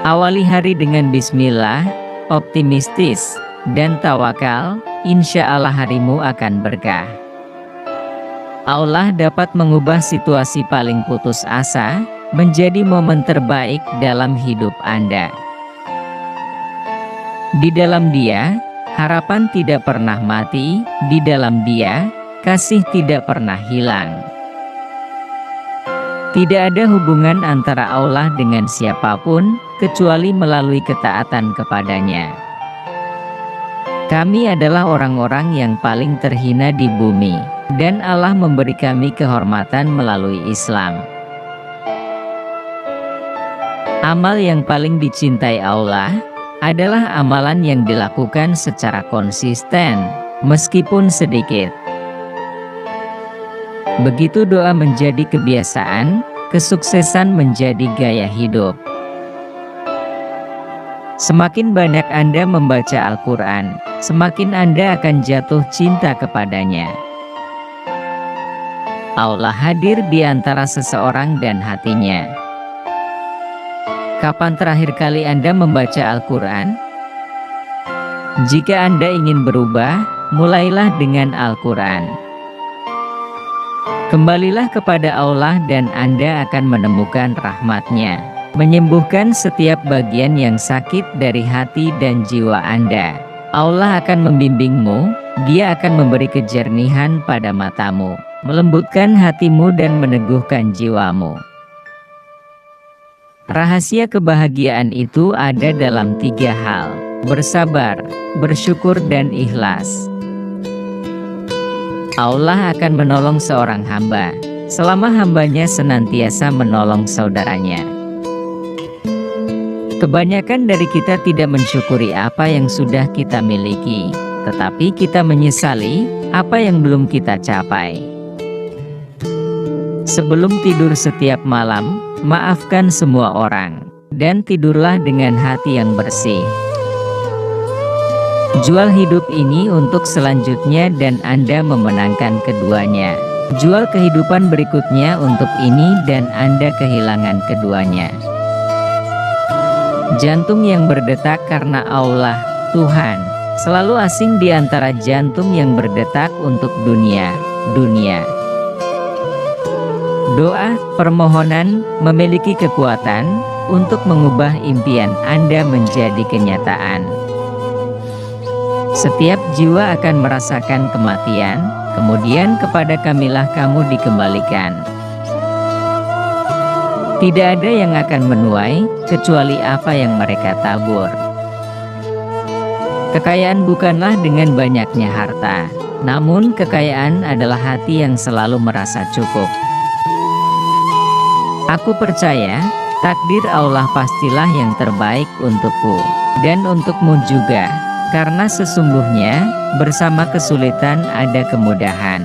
Awali hari dengan bismillah, optimistis, dan tawakal, insya Allah harimu akan berkah. Allah dapat mengubah situasi paling putus asa menjadi momen terbaik dalam hidup Anda. Di dalam Dia, harapan tidak pernah mati, di dalam Dia, kasih tidak pernah hilang. Tidak ada hubungan antara Allah dengan siapapun, kecuali melalui ketaatan kepadanya. Kami adalah orang-orang yang paling terhina di bumi, dan Allah memberi kami kehormatan melalui Islam. Amal yang paling dicintai Allah adalah amalan yang dilakukan secara konsisten, meskipun sedikit. Begitu doa menjadi kebiasaan, kesuksesan menjadi gaya hidup. Semakin banyak Anda membaca Al-Quran, semakin Anda akan jatuh cinta kepadanya. Allah hadir di antara seseorang dan hatinya. Kapan terakhir kali Anda membaca Al-Quran? Jika Anda ingin berubah, mulailah dengan Al-Quran. Kembalilah kepada Allah dan Anda akan menemukan rahmat-Nya, menyembuhkan setiap bagian yang sakit dari hati dan jiwa Anda. Allah akan membimbingmu, Dia akan memberi kejernihan pada matamu, melembutkan hatimu dan meneguhkan jiwamu. Rahasia kebahagiaan itu ada dalam 3 hal: bersabar, bersyukur, dan ikhlas. Allah akan menolong seorang hamba, selama hambanya senantiasa menolong saudaranya. Kebanyakan dari kita tidak mensyukuri apa yang sudah kita miliki, tetapi kita menyesali apa yang belum kita capai. Sebelum tidur setiap malam, maafkan semua orang, dan tidurlah dengan hati yang bersih. Jual hidup ini untuk selanjutnya dan Anda memenangkan keduanya. Jual kehidupan berikutnya untuk ini dan Anda kehilangan keduanya. Jantung yang berdetak karena Allah, Tuhan, selalu asing di antara jantung yang berdetak untuk dunia. Doa, permohonan, memiliki kekuatan untuk mengubah impian Anda menjadi kenyataan. Setiap jiwa akan merasakan kematian, kemudian kepada Kamilah kamu dikembalikan. Tidak ada yang akan menuai, kecuali apa yang mereka tabur. Kekayaan bukanlah dengan banyaknya harta, namun kekayaan adalah hati yang selalu merasa cukup. Aku percaya, takdir Allah pastilah yang terbaik untukku, dan untukmu juga. Karena sesungguhnya, bersama kesulitan ada kemudahan.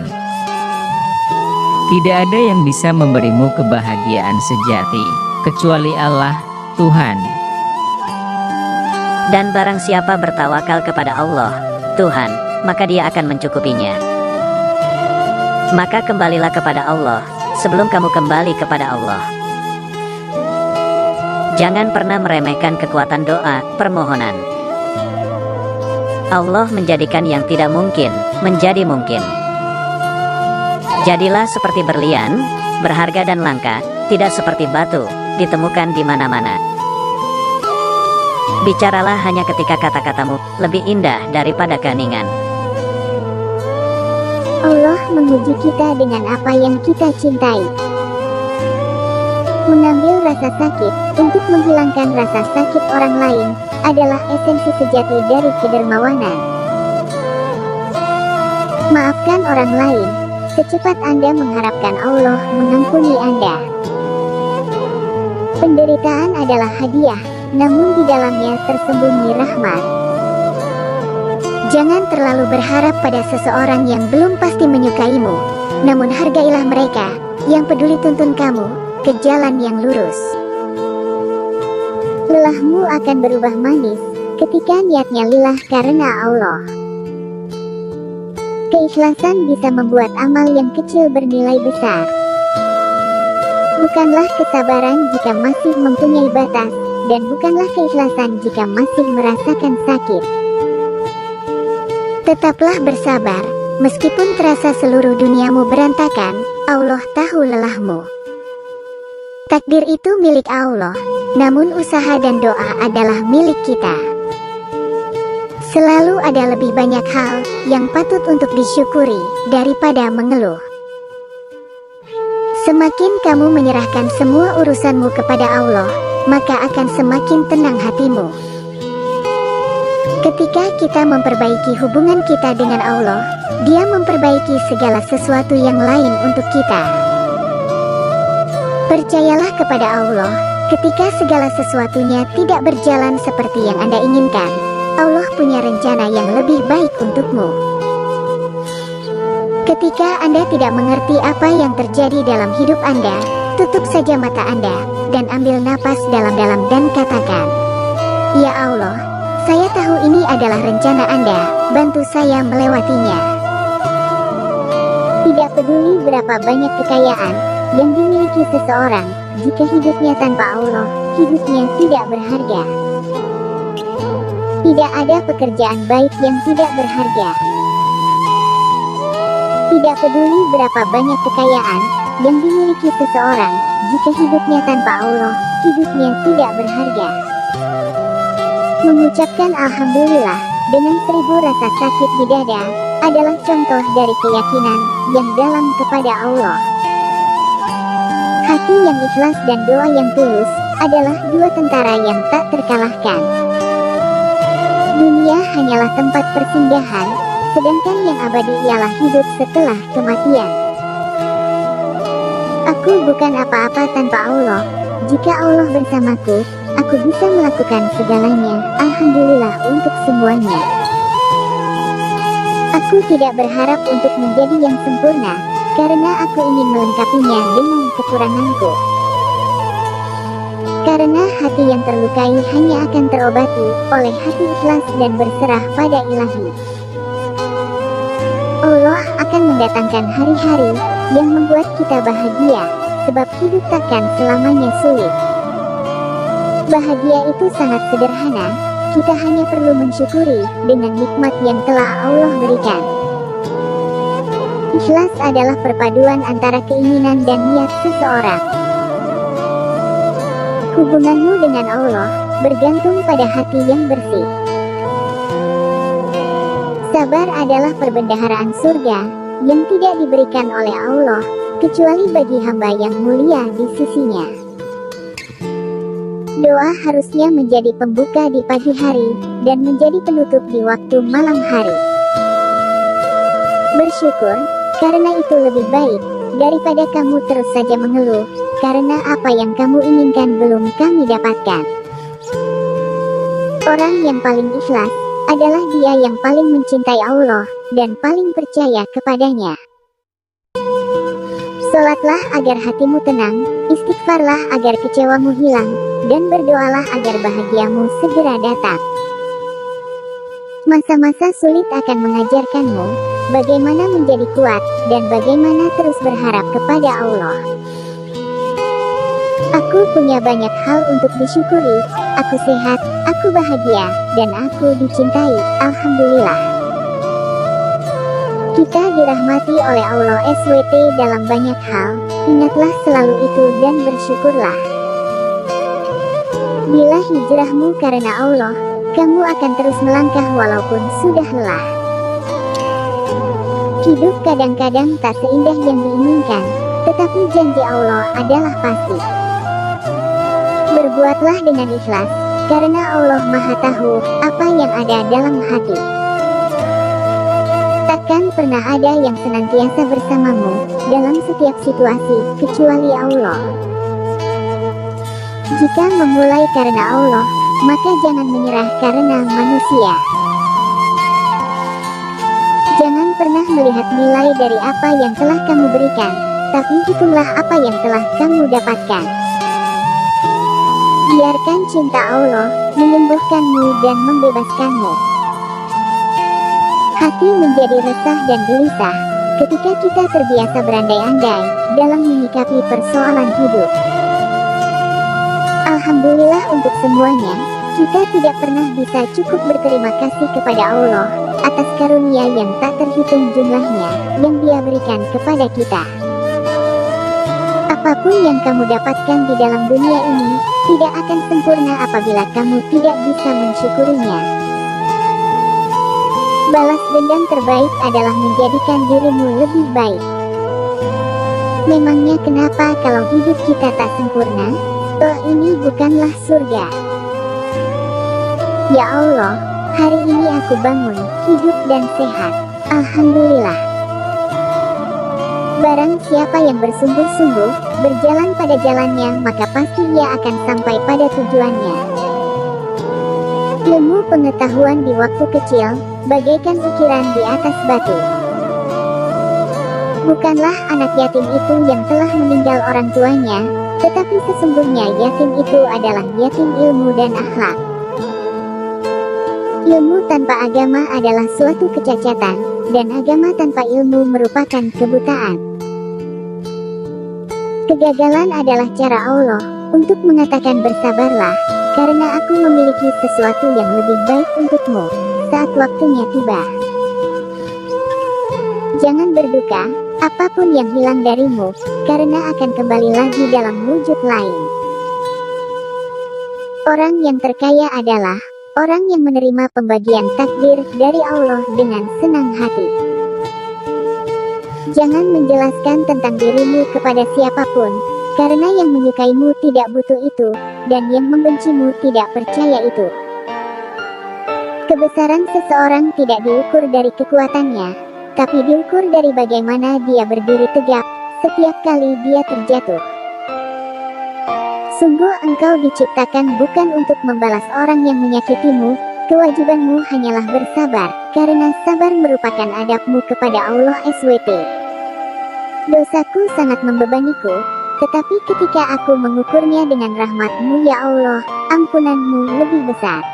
Tidak ada yang bisa memberimu kebahagiaan sejati, kecuali Allah, Tuhan. Dan barang siapa bertawakal kepada Allah, Tuhan, maka Dia akan mencukupinya. Maka kembalilah kepada Allah, sebelum kamu kembali kepada Allah. Jangan pernah meremehkan kekuatan doa, permohonan. Allah menjadikan yang tidak mungkin menjadi mungkin. Jadilah seperti berlian, berharga dan langka, tidak seperti batu, ditemukan di mana-mana. Bicaralah hanya ketika kata-katamu lebih indah daripada keheningan. Allah menguji kita dengan apa yang kita cintai. Mengambil rasa sakit untuk menghilangkan rasa sakit orang lain adalah esensi sejati dari kedermawanan. Maafkan orang lain, secepat Anda mengharapkan Allah mengampuni Anda. Penderitaan adalah hadiah, namun di dalamnya tersembunyi rahmat. Jangan terlalu berharap pada seseorang yang belum pasti menyukaimu, namun hargailah mereka yang peduli tuntun kamu ke jalan yang lurus. Lelahmu akan berubah manis ketika niatnya lillah karena Allah. Keikhlasan bisa membuat amal yang kecil bernilai besar. Bukanlah kesabaran jika masih mempunyai batas, dan bukanlah keikhlasan jika masih merasakan sakit. Tetaplah bersabar, meskipun terasa seluruh duniamu berantakan, Allah tahu lelahmu. Takdir itu milik Allah, namun usaha dan doa adalah milik kita. Selalu ada lebih banyak hal yang patut untuk disyukuri daripada mengeluh. Semakin kamu menyerahkan semua urusanmu kepada Allah, maka akan semakin tenang hatimu. Ketika kita memperbaiki hubungan kita dengan Allah, Dia memperbaiki segala sesuatu yang lain untuk kita. Percayalah kepada Allah, ketika segala sesuatunya tidak berjalan seperti yang Anda inginkan, Allah punya rencana yang lebih baik untukmu. Ketika Anda tidak mengerti apa yang terjadi dalam hidup Anda, tutup saja mata Anda, dan ambil napas dalam-dalam dan katakan, "Ya Allah, saya tahu ini adalah rencana Anda, bantu saya melewatinya." Tidak peduli berapa banyak kekayaan yang dimiliki seseorang, jika hidupnya tanpa Allah, hidupnya tidak berharga. Tidak ada pekerjaan baik yang tidak berharga. Tidak peduli berapa banyak kekayaan yang dimiliki seseorang, jika hidupnya tanpa Allah, hidupnya tidak berharga. Mengucapkan Alhamdulillah dengan 1000 rasa sakit di dada adalah contoh dari keyakinan yang dalam kepada Allah. Hati yang ikhlas dan doa yang tulus adalah dua tentara yang tak terkalahkan. Dunia hanyalah tempat persinggahan, sedangkan yang abadi ialah hidup setelah kematian. Aku bukan apa-apa tanpa Allah. Jika Allah bersamaku, aku bisa melakukan segalanya. Alhamdulillah untuk semuanya. Aku tidak berharap untuk menjadi yang sempurna, karena aku ingin melengkapinya dengan kekuranganku. Karena hati yang terlukai hanya akan terobati oleh hati ikhlas dan berserah pada Ilahi. Allah akan mendatangkan hari-hari yang membuat kita bahagia, sebab hidup takkan selamanya sulit. Bahagia itu sangat sederhana, kita hanya perlu mensyukuri dengan nikmat yang telah Allah berikan. Ikhlas adalah perpaduan antara keinginan dan niat seseorang. Hubunganmu dengan Allah bergantung pada hati yang bersih. Sabar adalah perbendaharaan surga yang tidak diberikan oleh Allah kecuali bagi hamba yang mulia di sisinya. Doa harusnya menjadi pembuka di pagi hari dan menjadi penutup di waktu malam hari. Bersyukur, karena itu lebih baik daripada kamu terus saja mengeluh karena apa yang kamu inginkan belum kami dapatkan. Orang yang paling ikhlas adalah dia yang paling mencintai Allah dan paling percaya kepadanya. Sholatlah agar hatimu tenang, istighfarlah agar kecewamu hilang, dan berdoalah agar bahagiamu segera datang. Masa-masa sulit akan mengajarkanmu bagaimana menjadi kuat dan bagaimana terus berharap kepada Allah. Aku punya banyak hal untuk disyukuri, aku sehat, aku bahagia, dan aku dicintai, Alhamdulillah. Kita dirahmati oleh Allah SWT dalam banyak hal, ingatlah selalu itu dan bersyukurlah. Bila hijrahmu karena Allah, kamu akan terus melangkah walaupun sudah lelah. Hidup kadang-kadang tak seindah yang diinginkan, tetapi janji Allah adalah pasti. Berbuatlah dengan ikhlas, karena Allah Maha Tahu apa yang ada dalam hati. Takkan pernah ada yang senantiasa bersamamu dalam setiap situasi kecuali Allah. Jika memulai karena Allah, maka jangan menyerah karena manusia. Jangan pernah melihat nilai dari apa yang telah kamu berikan, tapi hitunglah apa yang telah kamu dapatkan. Biarkan cinta Allah menyembuhkanmu dan membebaskanmu. Hati menjadi resah dan gelisah ketika kita terbiasa berandai-andai dalam menyikapi persoalan hidup. Alhamdulillah untuk semuanya, kita tidak pernah bisa cukup berterima kasih kepada Allah atas karunia yang tak terhitung jumlahnya yang Dia berikan kepada kita. Apapun yang kamu dapatkan di dalam dunia ini tidak akan sempurna apabila kamu tidak bisa mensyukurinya. Balas dendam terbaik adalah menjadikan dirimu lebih baik. Memangnya kenapa kalau hidup kita tak sempurna? Toh ini bukanlah surga. Ya Allah, hari ini aku bangun, hidup dan sehat. Alhamdulillah. Barang siapa yang bersungguh-sungguh, berjalan pada jalannya, maka pasti ia akan sampai pada tujuannya. Ilmu pengetahuan di waktu kecil, bagaikan ukiran di atas batu. Bukanlah anak yatim itu yang telah meninggal orang tuanya, tetapi sesungguhnya yatim itu adalah yatim ilmu dan akhlak. Ilmu tanpa agama adalah suatu kecacatan, dan agama tanpa ilmu merupakan kebutaan. Kegagalan adalah cara Allah untuk mengatakan bersabarlah, karena aku memiliki sesuatu yang lebih baik untukmu saat waktunya tiba. Jangan berduka, apapun yang hilang darimu, karena akan kembali lagi dalam wujud lain. Orang yang terkaya adalah orang yang menerima pembagian takdir dari Allah dengan senang hati. Jangan menjelaskan tentang dirimu kepada siapapun, karena yang menyukaimu tidak butuh itu, dan yang membencimu tidak percaya itu. Kebesaran seseorang tidak diukur dari kekuatannya, tapi diukur dari bagaimana dia berdiri tegap setiap kali dia terjatuh. Sungguh engkau diciptakan bukan untuk membalas orang yang menyakitimu, kewajibanmu hanyalah bersabar, karena sabar merupakan adabmu kepada Allah SWT. Dosaku sangat membebaniku, tetapi ketika aku mengukurnya dengan rahmat-Mu ya Allah, ampunanmu lebih besar.